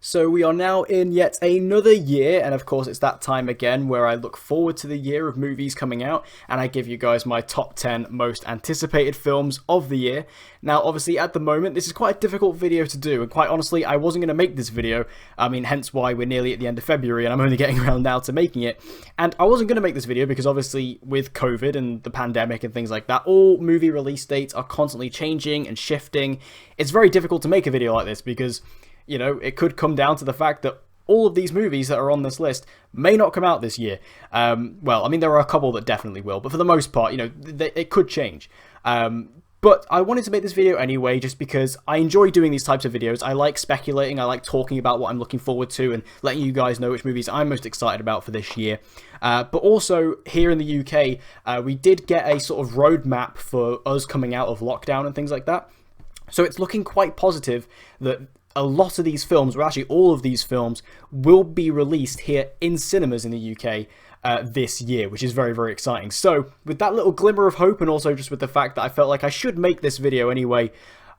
So we are now in yet another year, and of course it's that time again where I look forward to the year of movies coming out, and I give you guys my top 10 most anticipated films of the year. Now obviously at the moment this is quite a difficult video to do, and quite honestly I wasn't going to make this video, hence why we're nearly at the end of February and I'm only getting around now to making it. And I wasn't going to make this video because obviously with COVID and the pandemic and things like that, all movie release dates are constantly changing and shifting. It's very difficult to make a video like this because, you know, it could come down to the fact that all of these movies that are on this list may not come out this year. Well, I mean, there are a couple that definitely will, but for the most part, you know, it could change. But I wanted to make this video anyway, just because I enjoy doing these types of videos. I like speculating, I like talking about what I'm looking forward to and letting you guys know which movies I'm most excited about for this year. But also, here in the UK, we did get a sort of roadmap for us coming out of lockdown and things like that. So it's looking quite positive that a lot of these films, or actually all of these films, will be released here in cinemas in the UK this year, which is very, very exciting. So with that little glimmer of hope, and also just with the fact that I felt like I should make this video anyway,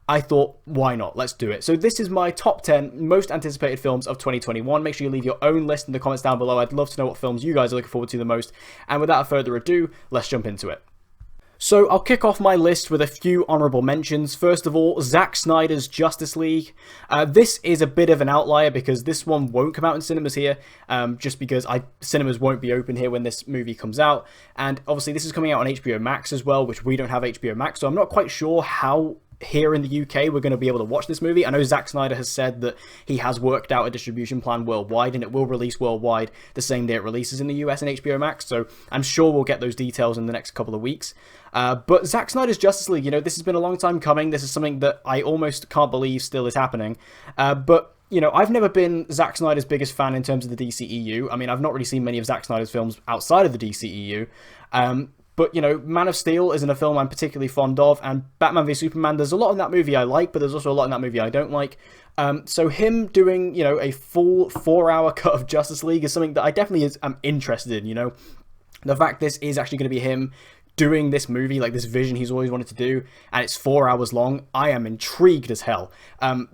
I thought, why not? Let's do it. So this is my top 10 most anticipated films of 2021. Make sure you leave your own list in the comments down below. I'd love to know what films you guys are looking forward to the most. And without further ado, let's jump into it. So I'll kick off my list with a few honourable mentions. First of all, Zack Snyder's Justice League. This is a bit of an outlier because this one won't come out in cinemas here, just because cinemas won't be open here when this movie comes out. And obviously this is coming out on HBO Max as well, which we don't have HBO Max, so I'm not quite sure how here in the UK we're going to be able to watch this movie. I know Zack Snyder has said that he has worked out a distribution plan worldwide and it will release worldwide the same day it releases in the US and HBO Max, so I'm sure we'll get those details in the next couple of weeks. But Zack Snyder's Justice League, you know, this has been a long time coming. This is something that I almost can't believe still is happening. But you know, I've never been Zack Snyder's biggest fan in terms of the DCEU. I mean, I've not really seen many of Zack Snyder's films outside of the DCEU. But, you know, Man of Steel isn't a film I'm particularly fond of, and Batman v Superman, there's a lot in that movie I like, but there's also a lot in that movie I don't like. So him doing, you know, a full 4-hour cut of Justice League is something that I definitely am interested in, you know. The fact this is actually going to be him doing this movie, like this vision he's always wanted to do, and it's 4 hours long, I am intrigued as hell.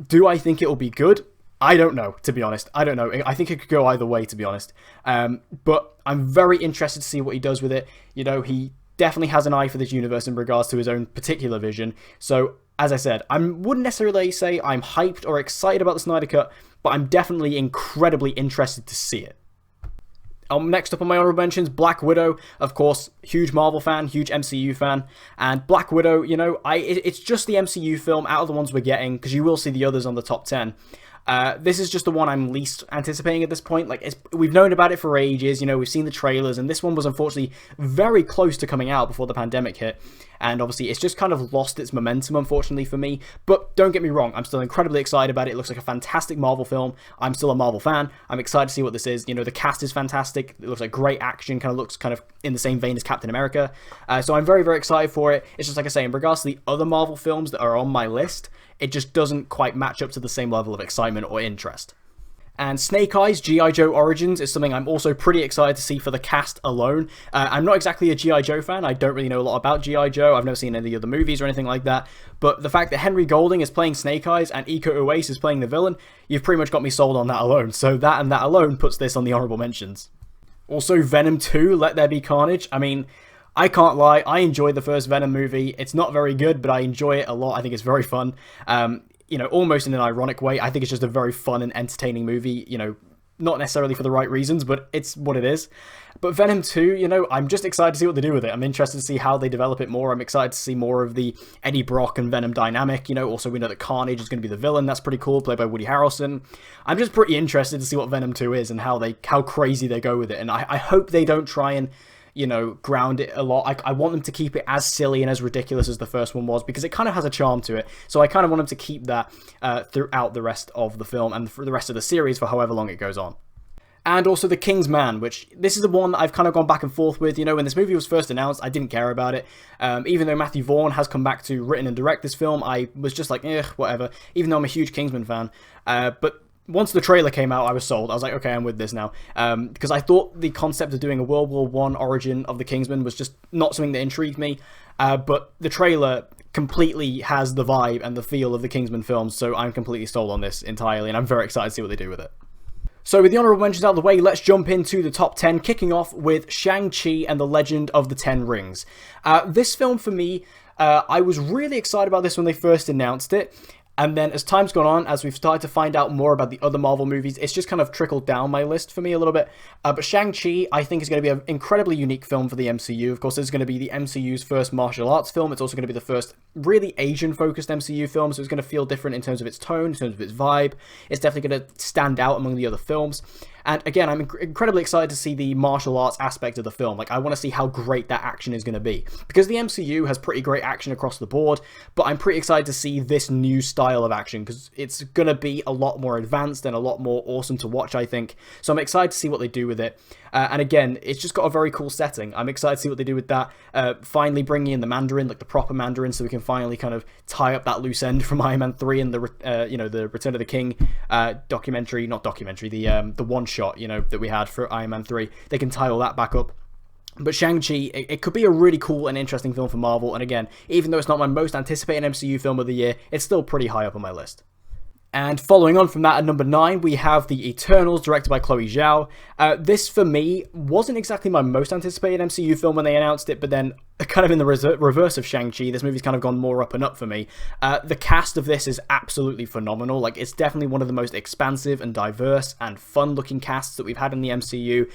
Do I think it will be good? I don't know, to be honest. I don't know. I think it could go either way, to be honest. But I'm very interested to see what he does with it. You know, he definitely has an eye for this universe in regards to his own particular vision. So, as I said, I wouldn't necessarily say I'm hyped or excited about the Snyder Cut, but I'm definitely incredibly interested to see it. Next up on my honorable mentions, Black Widow. Of course, huge Marvel fan, huge MCU fan. And Black Widow, you know, it's just the MCU film out of the ones we're getting, because you will see the others on the top 10. This is just the one I'm least anticipating at this point. Like, we've known about it for ages, you know, we've seen the trailers, and this one was unfortunately very close to coming out before the pandemic hit. And obviously, it's just kind of lost its momentum, unfortunately, for me. But don't get me wrong, I'm still incredibly excited about it. It looks like a fantastic Marvel film. I'm still a Marvel fan. I'm excited to see what this is. You know, the cast is fantastic. It looks like great action, kind of looks kind of in the same vein as Captain America. So I'm very, very excited for it. It's just like I say, in regards to the other Marvel films that are on my list, it just doesn't quite match up to the same level of excitement or interest. And Snake Eyes, G.I. Joe Origins, is something I'm also pretty excited to see for the cast alone. I'm not exactly a G.I. Joe fan. I don't really know a lot about G.I. Joe. I've never seen any of the movies or anything like that. But the fact that Henry Golding is playing Snake Eyes and Iko Uwais is playing the villain, you've pretty much got me sold on that alone. So that and that alone puts this on the honorable mentions. Also, Venom 2, Let There Be Carnage. I mean, I can't lie, I enjoyed the first Venom movie. It's not very good, but I enjoy it a lot. I think it's very fun. You know, almost in an ironic way. I think it's just a very fun and entertaining movie, you know, not necessarily for the right reasons, but it's what it is. But Venom 2, you know, I'm just excited to see what they do with it. I'm interested to see how they develop it more. I'm excited to see more of the Eddie Brock and Venom dynamic. You know, also we know that Carnage is going to be the villain. That's pretty cool, played by Woody Harrelson. I'm just pretty interested to see what Venom 2 is and how crazy they go with it. And I hope they don't try and, you know, ground it a lot. I want them to keep it as silly and as ridiculous as the first one was, because it kind of has a charm to it. So I kind of want them to keep that throughout the rest of the film and for the rest of the series for however long it goes on. And also The King's Man, which this is the one that I've kind of gone back and forth with. You know, when this movie was first announced, I didn't care about it. Even though Matthew Vaughn has come back to written and direct this film, I was just like, whatever, even though I'm a huge Kingsman fan. But once the trailer came out, I was sold. I was like, okay, I'm with this now. Because I thought the concept of doing a World War I origin of the Kingsman was just not something that intrigued me. But the trailer completely has the vibe and the feel of the Kingsman films, so I'm completely sold on this entirely, and I'm very excited to see what they do with it. So with the honourable mentions out of the way, let's jump into the top 10, kicking off with Shang-Chi and the Legend of the Ten Rings. This film, for me, I was really excited about this when they first announced it. And then as time's gone on, as we've started to find out more about the other Marvel movies, it's just kind of trickled down my list for me a little bit. But Shang-Chi, I think, is going to be an incredibly unique film for the MCU. Of course, it's going to be the MCU's first martial arts film. It's also going to be the first really Asian-focused MCU film, so it's going to feel different in terms of its tone, in terms of its vibe. It's definitely going to stand out among the other films. And again, I'm incredibly excited to see the martial arts aspect of the film. Like, I want to see how great that action is going to be. Because the MCU has pretty great action across the board, but I'm pretty excited to see this new style of action, because it's going to be a lot more advanced and a lot more awesome to watch, I think. So I'm excited to see what they do with it. And again, it's just got a very cool setting. I'm excited to see what they do with that. Finally bringing in the Mandarin, like the proper Mandarin, so we can finally kind of tie up that loose end from Iron Man 3 and the Return of the King documentary, the one shot, that we had for Iron Man 3. They can tie all that back up. But Shang-Chi, it could be a really cool and interesting film for Marvel. And again, even though it's not my most anticipated MCU film of the year, it's still pretty high up on my list. And following on from that, at number 9, we have The Eternals, directed by Chloe Zhao. This, for me, wasn't exactly my most anticipated MCU film when they announced it, but then, kind of in the reverse of Shang-Chi, this movie's kind of gone more up and up for me. The cast of this is absolutely phenomenal. Like, it's definitely one of the most expansive and diverse and fun-looking casts that we've had in the MCU.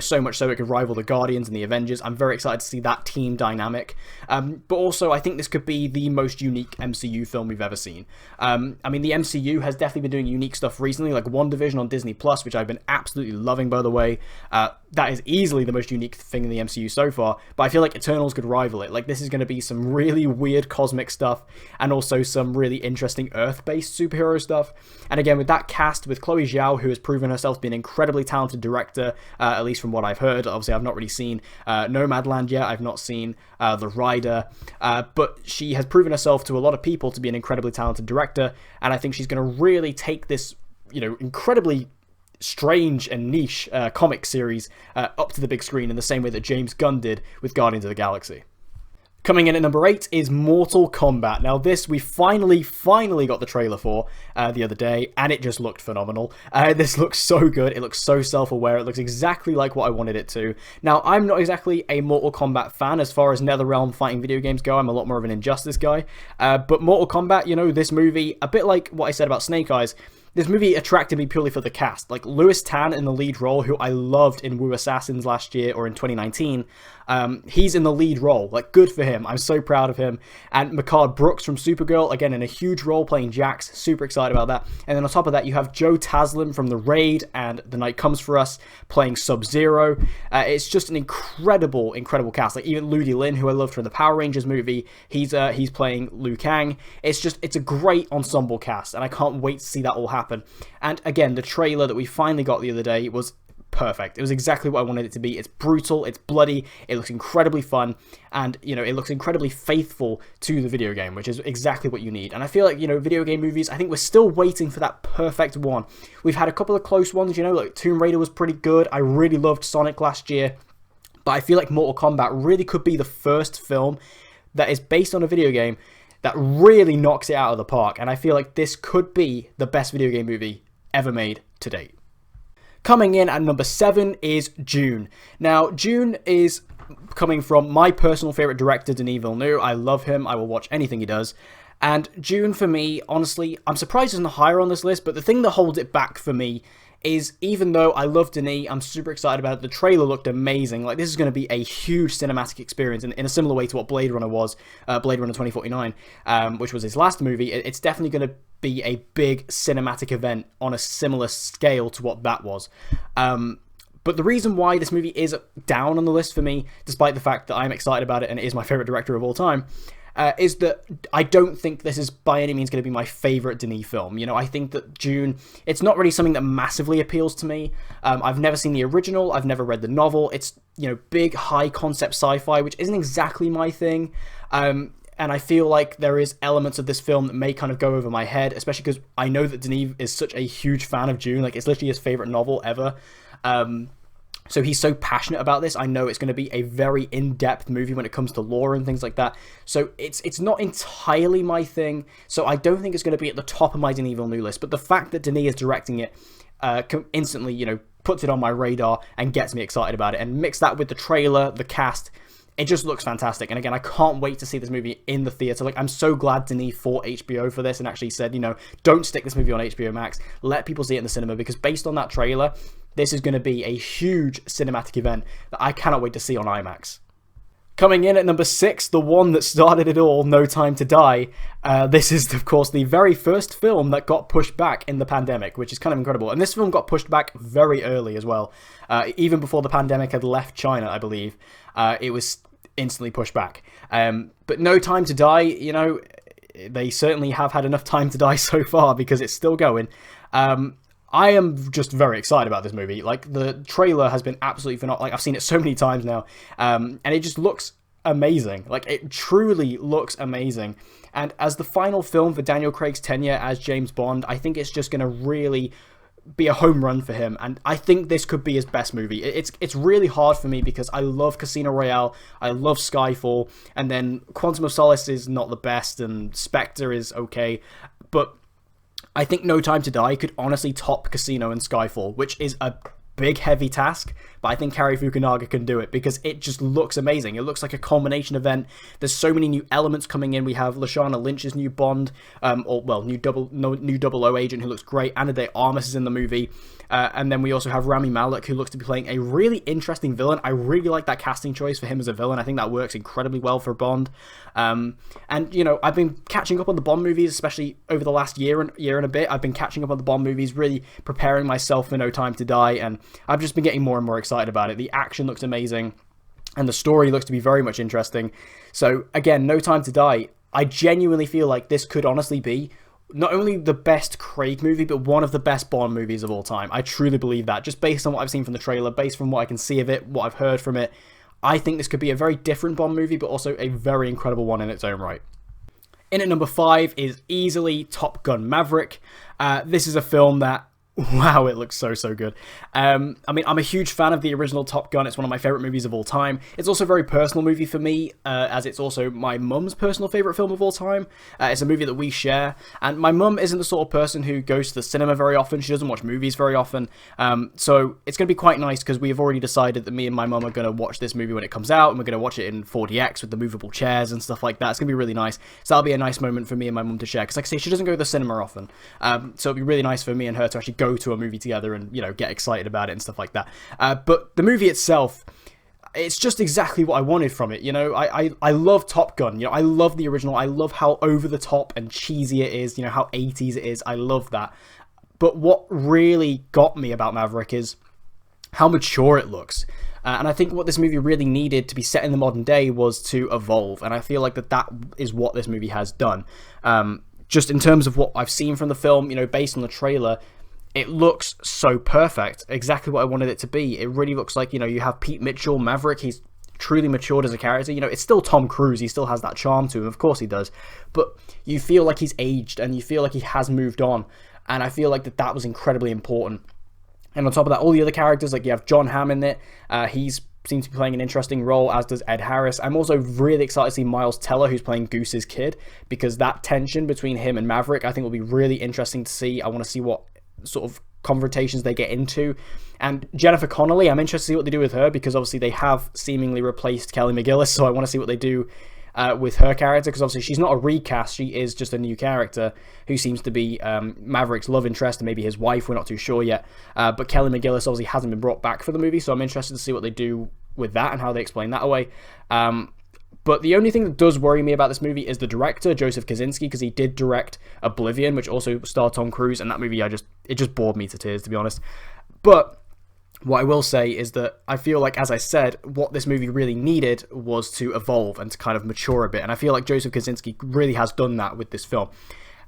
So much so it could rival the Guardians and the Avengers. I'm very excited to see that team dynamic. But also, I think this could be the most unique MCU film we've ever seen. I mean, the MCU has definitely been doing unique stuff recently, like WandaVision on Disney+, which I've been absolutely loving, by the way. That is easily the most unique thing in the MCU so far, but I feel like Eternals could rival it. Like, this is going to be some really weird cosmic stuff, and also some really interesting Earth-based superhero stuff. And again, with that cast, with Chloe Zhao, who has proven herself to be an incredibly talented director, at least from what I've heard. Obviously, I've not really seen Nomadland yet. I've not seen The Rider, but she has proven herself to a lot of people to be an incredibly talented director, and I think she's going to really take this, incredibly strange and niche comic series up to the big screen in the same way that James Gunn did with Guardians of the Galaxy. Coming in at number 8 is Mortal Kombat. Now this, we finally got the trailer for the other day, and it just looked phenomenal. This looks so good. It looks so self-aware. It looks exactly like what I wanted it to. Now, I'm not exactly a Mortal Kombat fan as far as NetherRealm fighting video games go. I'm a lot more of an Injustice guy. But Mortal Kombat, this movie, a bit like what I said about Snake Eyes, this movie attracted me purely for the cast. Like, Louis Tan in the lead role, who I loved in Wu Assassins last year, or in 2019, he's in the lead role. Like, good for him. I'm so proud of him. And Mehcad Brooks from Supergirl, again, in a huge role playing Jax. Super excited about that. And then on top of that, you have Joe Taslim from The Raid and The Night Comes For Us playing Sub-Zero. It's just an incredible cast. Like, even Ludi Lin, who I loved from the Power Rangers movie, he's playing Liu Kang. It's a great ensemble cast, and I can't wait to see that all happen. And again, the trailer that we finally got the other day was perfect. It was exactly what I wanted it to be. It's brutal, it's bloody, it looks incredibly fun, and, it looks incredibly faithful to the video game, which is exactly what you need. And I feel like, video game movies, I think we're still waiting for that perfect one. We've had a couple of close ones, like Tomb Raider was pretty good. I really loved Sonic last year, but I feel like Mortal Kombat really could be the first film that is based on a video game that really knocks it out of the park, and I feel like this could be the best video game movie ever made to date. Coming in at number 7 is Dune. Now, Dune is coming from my personal favourite director, Denis Villeneuve. I love him. I will watch anything he does. And Dune, for me, honestly, I'm surprised it's not higher on this list, but the thing that holds it back for me is, even though I love Denis, I'm super excited about it. The trailer looked amazing. Like, this is going to be a huge cinematic experience in a similar way to what Blade Runner was, Blade Runner 2049, which was his last movie. It's definitely going to be a big cinematic event on a similar scale to what that was. But the reason why this movie is down on the list for me, despite the fact that I'm excited about it and it is my favourite director of all time, is that I don't think this is by any means going to be my favourite Denis film. I think that Dune, it's not really something that massively appeals to me. I've never seen the original, I've never read the novel. It's, big, high-concept sci-fi, which isn't exactly my thing. And I feel like there is elements of this film that may kind of go over my head, especially because I know that Denis is such a huge fan of Dune. Like, it's literally his favourite novel ever. So he's so passionate about this. I know it's going to be a very in-depth movie when it comes to lore and things like that. So it's not entirely my thing. So I don't think it's going to be at the top of my Denis Villeneuve list. But the fact that Denis is directing it instantly, puts it on my radar and gets me excited about it. And mix that with the trailer, the cast, it just looks fantastic. And again, I can't wait to see this movie in the theater. Like, I'm so glad Denis fought HBO for this and actually said, don't stick this movie on HBO Max. Let people see it in the cinema, because based on that trailer, this is going to be a huge cinematic event that I cannot wait to see on IMAX. Coming in at number 6, the one that started it all, No Time to Die. This is, of course, the very first film that got pushed back in the pandemic, which is kind of incredible. And this film got pushed back very early as well. Even before the pandemic had left China, I believe. It was instantly pushed back. But No Time to Die, they certainly have had enough time to die so far, because it's still going. I am just very excited about this movie. Like, the trailer has been absolutely phenomenal. Like, I've seen it so many times now, and it just looks amazing. Like, it truly looks amazing. And as the final film for Daniel Craig's tenure as James Bond, I think it's just going to really be a home run for him, and I think this could be his best movie. It's really hard for me, because I love Casino Royale, I love Skyfall, and then Quantum of Solace is not the best, and Spectre is okay, but I think No Time to Die could honestly top Casino and Skyfall, which is a big, heavy task, but I think Cary Fukunaga can do it, because it just looks amazing. It looks like a culmination event. There's so many new elements coming in. We have Lashana Lynch's new Bond, new 00 agent who looks great. Ana de Armas is in the movie. And then we also have Rami Malek, who looks to be playing a really interesting villain. I really like that casting choice for him as a villain. I think that works incredibly well for Bond. And, I've been catching up on the Bond movies, especially over the last year and a bit. I've been catching up on the Bond movies, really preparing myself for No Time to Die, and I've just been getting more and more excited about it. The action looks amazing, and the story looks to be very much interesting. So, again, No Time to Die, I genuinely feel like this could honestly be not only the best Craig movie, but one of the best Bond movies of all time. I truly believe that, just based on what I've seen from the trailer, based from what I can see of it, what I've heard from it. I think this could be a very different Bond movie, but also a very incredible one in its own right. In at number 5 is easily Top Gun Maverick. This is a film that, wow, it looks so good. I'm a huge fan of the original Top Gun. It's one of my favorite movies of all time. It's also a very personal movie for me, as it's also my mum's personal favorite film of all time. It's a movie that we share, and my mum isn't the sort of person who goes to the cinema very often. She doesn't watch movies very often, so it's going to be quite nice, because we have already decided that me and my mum are going to watch this movie when it comes out, and we're going to watch it in 4DX with the movable chairs and stuff like that. It's going to be really nice. So that'll be a nice moment for me and my mum to share, because like I say, she doesn't go to the cinema often, so it'll be really nice for me and her to actually go to a movie together and get excited about it and stuff like that. But the movie itself, it's just exactly what I wanted from it. I love Top Gun. I love the original. I love how over the top and cheesy it is. How 80s it is. I love that. But what really got me about Maverick is how mature it looks. And I think what this movie really needed to be set in the modern day was to evolve. And I feel like that is what this movie has done. Just in terms of what I've seen from the film, based on the trailer, it looks so perfect, exactly what I wanted it to be. It really looks like, you have Pete Mitchell, Maverick, he's truly matured as a character. It's still Tom Cruise, he still has that charm to him, of course he does, but you feel like he's aged, and you feel like he has moved on, and I feel like that was incredibly important. And on top of that, all the other characters, like you have John Hamm in it, he's seems to be playing an interesting role, as does Ed Harris. I'm also really excited to see Miles Teller, who's playing Goose's kid, because that tension between him and Maverick, I think will be really interesting to see. I want to see what sort of confrontations they get into. And Jennifer Connelly, I'm interested to see what they do with her, because obviously they have seemingly replaced Kelly McGillis, so I want to see what they do with her character, because obviously she's not a recast, she is just a new character who seems to be Maverick's love interest, and maybe his wife, we're not too sure yet. But Kelly McGillis obviously hasn't been brought back for the movie, so I'm interested to see what they do with that and how they explain that away. But the only thing that does worry me about this movie is the director, Joseph Kosinski, because he did direct Oblivion, which also starred Tom Cruise, and that movie, it just bored me to tears, to be honest. But what I will say is that I feel like, as I said, what this movie really needed was to evolve and to kind of mature a bit, and I feel like Joseph Kosinski really has done that with this film.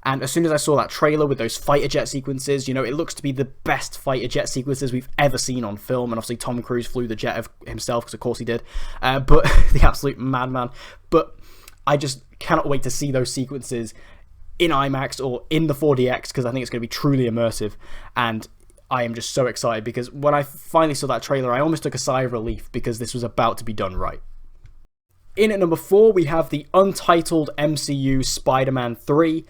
And as soon as I saw that trailer with those fighter jet sequences, it looks to be the best fighter jet sequences we've ever seen on film. And obviously Tom Cruise flew the jet himself, because of course he did. But the absolute madman. But I just cannot wait to see those sequences in IMAX or in the 4DX, because I think it's going to be truly immersive. And I am just so excited because when I finally saw that trailer, I almost took a sigh of relief because this was about to be done right. In at number 4, we have the untitled MCU Spider-Man 3.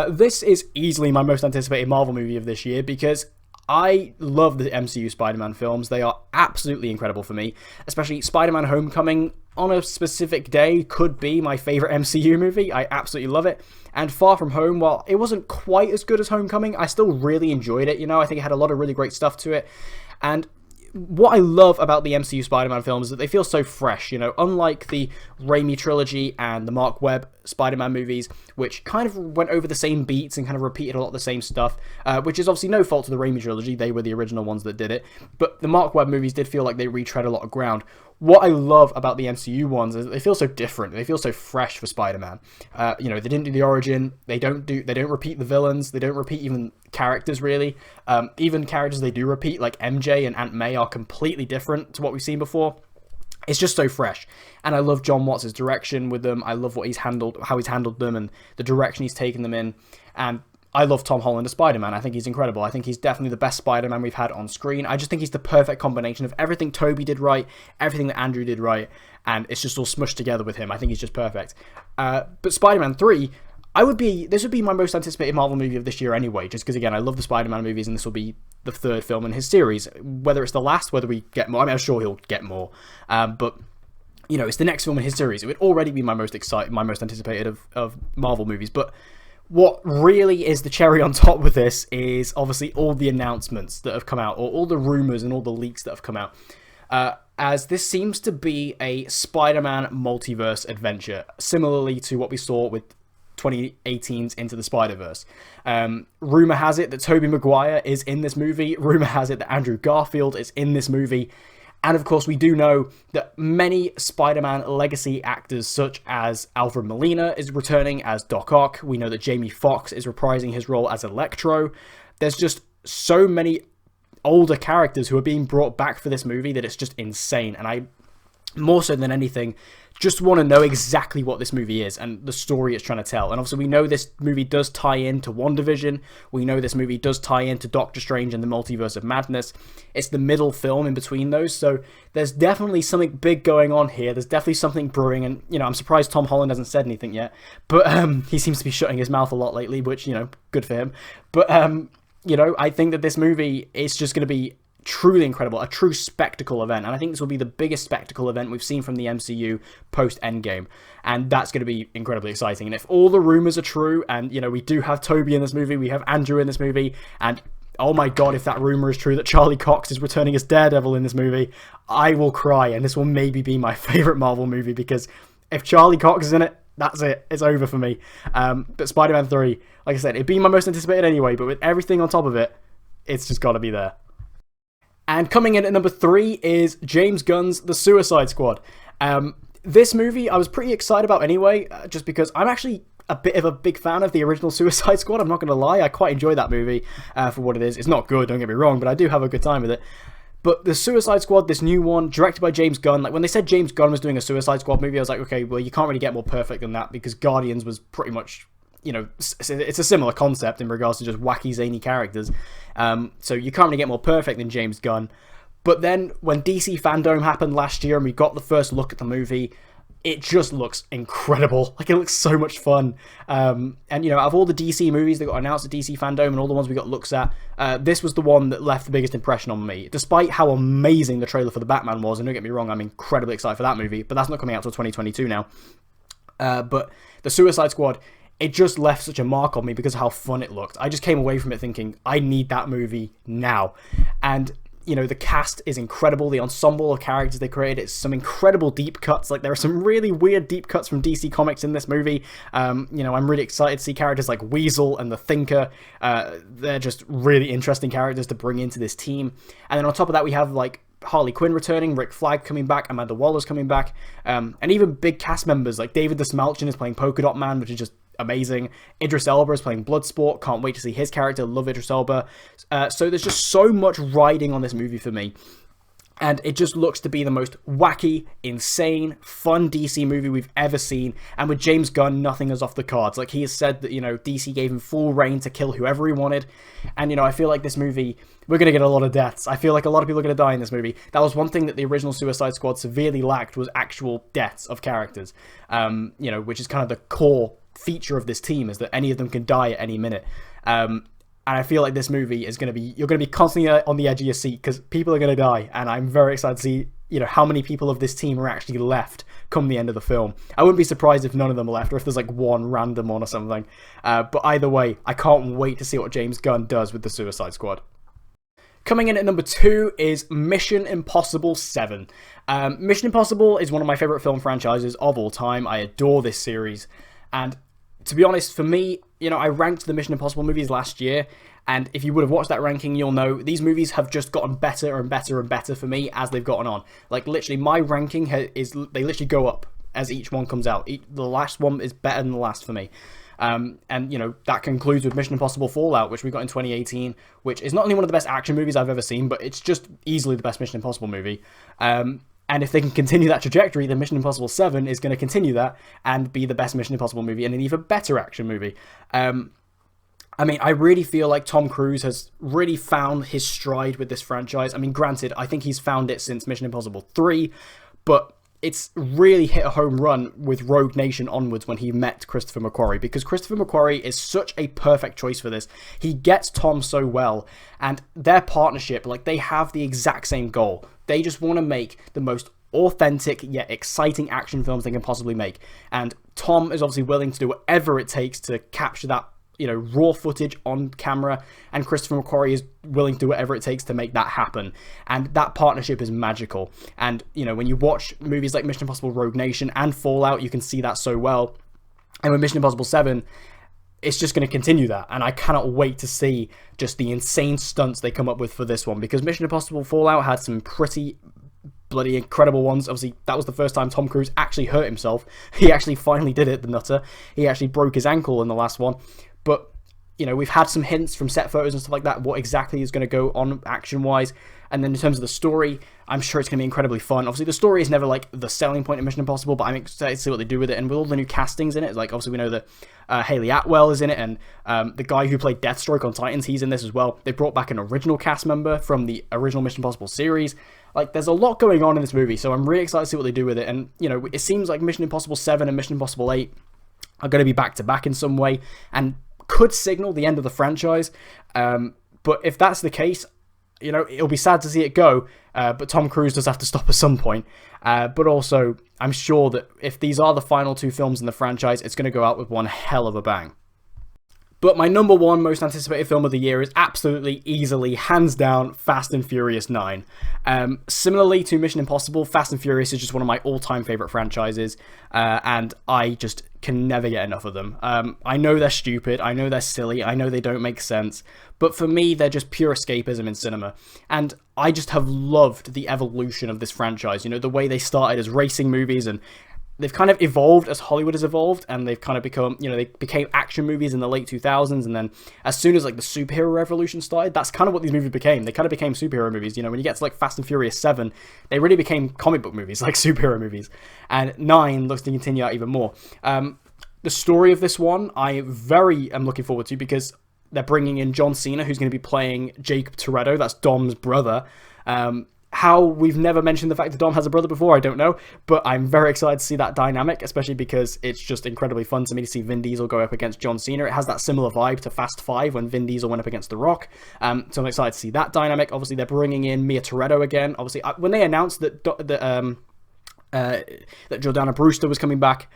This is easily my most anticipated Marvel movie of this year because I love the MCU Spider-Man films. They are absolutely incredible for me, especially Spider-Man Homecoming on a specific day could be my favorite MCU movie. I absolutely love it. And Far From Home, while it wasn't quite as good as Homecoming, I still really enjoyed it. I think it had a lot of really great stuff to it. And what I love about the MCU Spider-Man films is that they feel so fresh, unlike the Raimi trilogy and the Mark Webb Spider-Man movies, which kind of went over the same beats and kind of repeated a lot of the same stuff, which is obviously no fault to the Raimi trilogy. They were the original ones that did it. But the Mark Webb movies did feel like they retread a lot of ground. What I love about the MCU ones is they feel so different. They feel so fresh for Spider-Man. They didn't do the origin. They don't repeat the villains. They don't repeat even characters, really. Even characters they do repeat, like MJ and Aunt May, are completely different to what we've seen before. It's just so fresh. And I love John Watts' direction with them. I love how he's handled them and the direction he's taken them in. And I love Tom Holland as Spider-Man. I think he's incredible. I think he's definitely the best Spider-Man we've had on screen. I just think he's the perfect combination of everything Tobey did right, everything that Andrew did right, and it's just all smushed together with him. I think he's just perfect. But Spider-Man 3, this would be my most anticipated Marvel movie of this year anyway, just because, again, I love the Spider-Man movies, and this will be the third film in his series. Whether it's the last, whether we get more, I'm sure he'll get more. But it's the next film in his series. It would already be my most anticipated of Marvel movies. But what really is the cherry on top with this is obviously all the announcements that have come out, or all the rumors and all the leaks that have come out. As this seems to be a Spider-Man multiverse adventure, similarly to what we saw with 2018's Into the Spider-Verse. Rumor has it that Tobey Maguire is in this movie. Rumor has it that Andrew Garfield is in this movie. And of course, we do know that many Spider-Man legacy actors, such as Alfred Molina, is returning as Doc Ock. We know that Jamie Foxx is reprising his role as Electro. There's just so many older characters who are being brought back for this movie that it's just insane. And I, more so than anything, just want to know exactly what this movie is and the story it's trying to tell. And obviously we know this movie does tie into WandaVision. We know this movie does tie into Doctor Strange and the Multiverse of Madness. It's the middle film in between those. So there's definitely something big going on here. There's definitely something brewing. And, I'm surprised Tom Holland hasn't said anything yet. But he seems to be shutting his mouth a lot lately, which, good for him. But, I think that this movie is just going to be truly incredible, a true spectacle event, and I think this will be the biggest spectacle event we've seen from the MCU post-Endgame, and that's going to be incredibly exciting. And if all the rumors are true, and we do have Tobey in this movie, we have Andrew in this movie, and oh my god, if that rumor is true that Charlie Cox is returning as Daredevil in this movie, I will cry, and this will maybe be my favorite Marvel movie, because if Charlie Cox is in it, that's it. It's over for me. But Spider-Man 3, like I said, it'd be my most anticipated anyway, but with everything on top of it, it's just got to be there. And coming in at number 3 is James Gunn's The Suicide Squad. This movie I was pretty excited about anyway, just because I'm actually a bit of a big fan of the original Suicide Squad. I'm not going to lie, I quite enjoy that movie for what it is. It's not good, don't get me wrong, but I do have a good time with it. But the Suicide Squad, this new one, directed by James Gunn, like when they said James Gunn was doing a Suicide Squad movie, I was like, okay, well, you can't really get more perfect than that, because Guardians was pretty much, it's a similar concept in regards to just wacky, zany characters. So you can't really get more perfect than James Gunn. But then when DC Fandom happened last year and we got the first look at the movie, it just looks incredible. Like, it looks so much fun. And, out of all the DC movies that got announced at DC Fandom and all the ones we got looks at, this was the one that left the biggest impression on me. Despite how amazing the trailer for the Batman was, and don't get me wrong, I'm incredibly excited for that movie, but that's not coming out till 2022 now. But the Suicide Squad, it just left such a mark on me because of how fun it looked. I just came away from it thinking, I need that movie now. And the cast is incredible. The ensemble of characters they created, it's some incredible deep cuts. Like, there are some really weird deep cuts from DC Comics in this movie. I'm really excited to see characters like Weasel and the Thinker. They're just really interesting characters to bring into this team. And then on top of that, we have, like, Harley Quinn returning, Rick Flag coming back, Amanda Waller's coming back, and even big cast members like David Dastmalchian is playing Polka Dot Man, which is just amazing. Idris Elba is playing Bloodsport. Can't wait to see his character. Love Idris Elba. So there's just so much riding on this movie for me. And it just looks to be the most wacky, insane, fun DC movie we've ever seen. And with James Gunn, nothing is off the cards. Like, he has said that, DC gave him full reign to kill whoever he wanted. And, I feel like this movie, we're going to get a lot of deaths. I feel like a lot of people are going to die in this movie. That was one thing that the original Suicide Squad severely lacked, was actual deaths of characters. Which is kind of the core feature of this team, is that any of them can die at any minute. And I feel like this movie is going to be, you're going to be constantly on the edge of your seat because people are going to die. And I'm very excited to see, how many people of this team are actually left come the end of the film. I wouldn't be surprised if none of them are left, or if there's like one random one or something. But either way, I can't wait to see what James Gunn does with the Suicide Squad. Coming in at number 2 is Mission Impossible 7. Mission Impossible is one of my favourite film franchises of all time. I adore this series. And to be honest, for me, I ranked the Mission Impossible movies last year, and if you would have watched that ranking, you'll know these movies have just gotten better and better and better for me as they've gotten on. Like, literally, my ranking they literally go up as each one comes out. The last one is better than the last for me. And, that concludes with Mission Impossible Fallout, which we got in 2018, which is not only one of the best action movies I've ever seen, but it's just easily the best Mission Impossible movie. And if they can continue that trajectory, then Mission Impossible 7 is going to continue that and be the best Mission Impossible movie and an even better action movie. I really feel like Tom Cruise has really found his stride with this franchise. Granted, I think he's found it since Mission Impossible 3, but it's really hit a home run with Rogue Nation onwards when he met Christopher McQuarrie, because Christopher McQuarrie is such a perfect choice for this. He gets Tom so well, and their partnership, they have the exact same goal. They just want to make the most authentic yet exciting action films they can possibly make. And Tom is obviously willing to do whatever it takes to capture that, raw footage on camera, and Christopher McQuarrie is willing to do whatever it takes to make that happen. And that partnership is magical. And, when you watch movies like Mission Impossible Rogue Nation and Fallout, you can see that so well. And with Mission Impossible 7, it's just going to continue that, and I cannot wait to see just the insane stunts they come up with for this one, because Mission Impossible Fallout had some pretty bloody incredible ones. Obviously, that was the first time Tom Cruise actually hurt himself. He actually finally did it, the nutter. He actually broke his ankle in the last one. But, we've had some hints from set photos and stuff like that, what exactly is going to go on action-wise. And then in terms of the story, I'm sure it's going to be incredibly fun. Obviously, the story is never, the selling point of Mission Impossible, but I'm excited to see what they do with it. And with all the new castings in it, obviously we know that Haley Atwell is in it, and the guy who played Deathstroke on Titans, he's in this as well. They brought back an original cast member from the original Mission Impossible series. There's a lot going on in this movie, so I'm really excited to see what they do with it. And, it seems like Mission Impossible 7 and Mission Impossible 8 are going to be back-to-back in some way, and could signal the end of the franchise. But if that's the case, it'll be sad to see it go, but Tom Cruise does have to stop at some point. But also, I'm sure that if these are the final 2 films in the franchise, it's going to go out with one hell of a bang. But my number 1 most anticipated film of the year is absolutely, easily, hands down, Fast and Furious 9. Similarly to Mission Impossible, Fast and Furious is just one of my all-time favourite franchises, and I just can never get enough of them. I know they're stupid, I know they're silly, I know they don't make sense, but for me, they're just pure escapism in cinema. And I just have loved the evolution of this franchise, the way they started as racing movies, and they've kind of evolved as Hollywood has evolved, and they've kind of become, they became action movies in the late 2000s, and then as soon as the superhero revolution started, that's kind of what these movies became. They kind of became superhero movies. When you get to Fast and Furious 7, they really became comic book movies, superhero movies, and 9 looks to continue out even more. The story of this one, I am looking forward to, because they're bringing in John Cena, who's going to be playing Jacob Toretto, that's Dom's brother. How we've never mentioned the fact that Dom has a brother before, I don't know, but I'm very excited to see that dynamic, especially because it's just incredibly fun to me to see Vin Diesel go up against John Cena. It has that similar vibe to Fast 5 when Vin Diesel went up against The Rock, so I'm excited to see that dynamic. Obviously, they're bringing in Mia Toretto again. Obviously, when they announced that Jordana Brewster was coming back,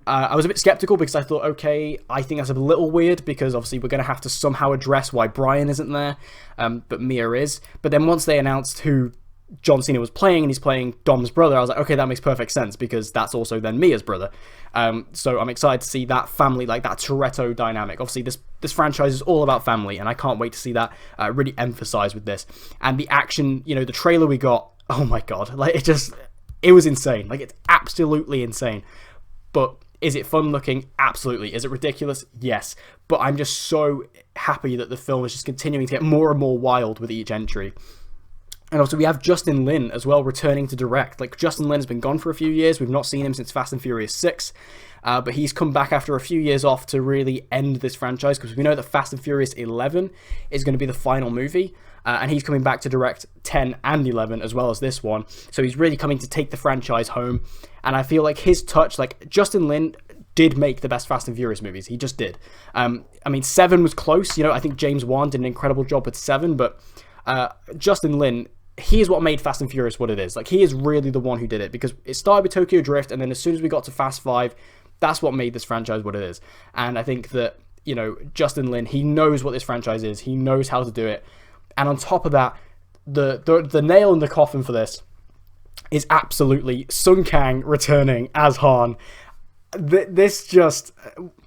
I was a bit skeptical, because I thought, okay, I think that's a little weird, because obviously we're going to have to somehow address why Brian isn't there, but Mia is. But then once they announced who John Cena was playing, and he's playing Dom's brother, I was like, okay, that makes perfect sense, because that's also then Mia's brother. So I'm excited to see that family, that Toretto dynamic. Obviously, this franchise is all about family, and I can't wait to see that really emphasized with this. And the action, the trailer we got, oh my god, it was insane. It's absolutely insane. But is it fun looking? Absolutely. Is it ridiculous? Yes. But I'm just so happy that the film is just continuing to get more and more wild with each entry. And also we have Justin Lin as well returning to direct. Like, Justin Lin has been gone for a few years. We've not seen him since Fast and Furious 6. But he's come back after a few years off to really end this franchise, because we know that Fast and Furious 11 is going to be the final movie. And he's coming back to direct 10 and 11 as well as this one. So he's really coming to take the franchise home. And I feel like his touch, like, Justin Lin did make the best Fast and Furious movies. He just did. I mean, 7 was close. You know, I think James Wan did an incredible job with 7. But Justin Lin, he is what made Fast and Furious what it is. Like, he is really the one who did it, because it started with Tokyo Drift, and then as soon as we got to Fast 5, that's what made this franchise what it is. And I think that, you know, Justin Lin, he knows what this franchise is. He knows how to do it. And on top of that, the nail in the coffin for this is absolutely Sung Kang returning as Han. This just,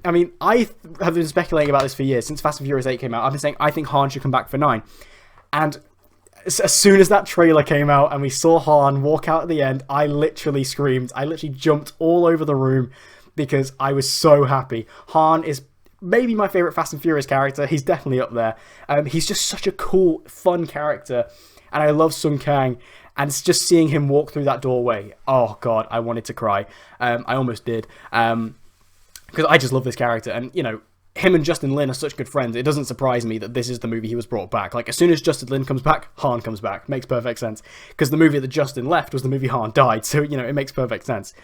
I mean, I have been speculating about this for years. Since Fast and Furious 8 came out, I've been saying I think Han should come back for 9. And as soon as that trailer came out and we saw Han walk out at the end, I literally screamed. I literally jumped all over the room because I was so happy. Han is maybe my favourite Fast and Furious character. He's definitely up there. He's just such a cool, fun character. And I love Sung Kang. And it's just seeing him walk through that doorway. Oh, God, I wanted to cry. I almost did. Because I just love this character. And, you know, him and Justin Lin are such good friends. It doesn't surprise me that this is the movie he was brought back. Like, as soon as Justin Lin comes back, Han comes back. Makes perfect sense. Because the movie that Justin left was the movie Han died. So, you know, it makes perfect sense.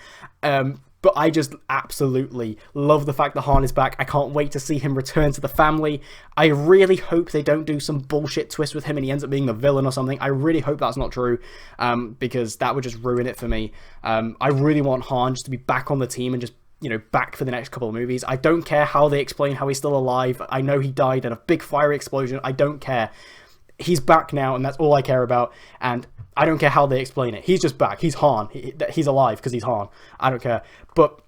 But I just absolutely love the fact that Han is back. I can't wait to see him return to the family. I really hope they don't do some bullshit twist with him and he ends up being the villain or something. I really hope that's not true, because that would just ruin it for me. I really want Han just to be back on the team and just, you know, back for the next couple of movies. I don't care how they explain how he's still alive. I know he died in a big fiery explosion. I don't care. He's back now, and that's all I care about. And I don't care how they explain it. He's just back. He's Han. He's alive because he's Han. I don't care. But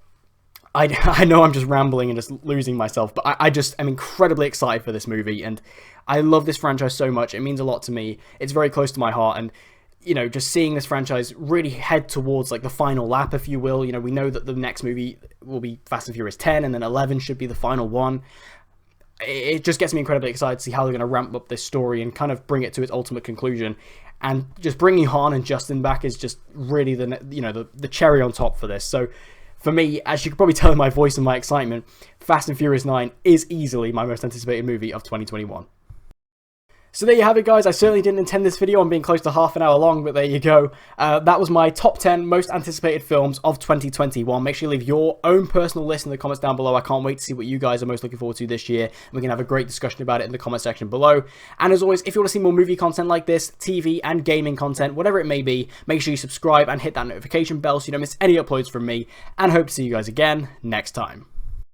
I know I'm just rambling and just losing myself, but I just am incredibly excited for this movie, and I love this franchise so much. It means a lot to me. It's very close to my heart, and, you know, just seeing this franchise really head towards, like, the final lap, if you will. You know, we know that the next movie will be Fast and Furious 10, and then 11 should be the final one. It just gets me incredibly excited to see how they're going to ramp up this story and kind of bring it to its ultimate conclusion. And just bringing Han and Justin back is just really the cherry on top for this. So for me, as you can probably tell in my voice and my excitement, Fast and Furious 9 is easily my most anticipated movie of 2021. So there you have it, guys. I certainly didn't intend this video on being close to half an hour long, but there you go. That was my top 10 most anticipated films of 2021. Make sure you leave your own personal list in the comments down below. I can't wait to see what you guys are most looking forward to this year. We can have a great discussion about it in the comment section below. And as always, if you want to see more movie content like this, TV and gaming content, whatever it may be, make sure you subscribe and hit that notification bell so you don't miss any uploads from me. And hope to see you guys again next time.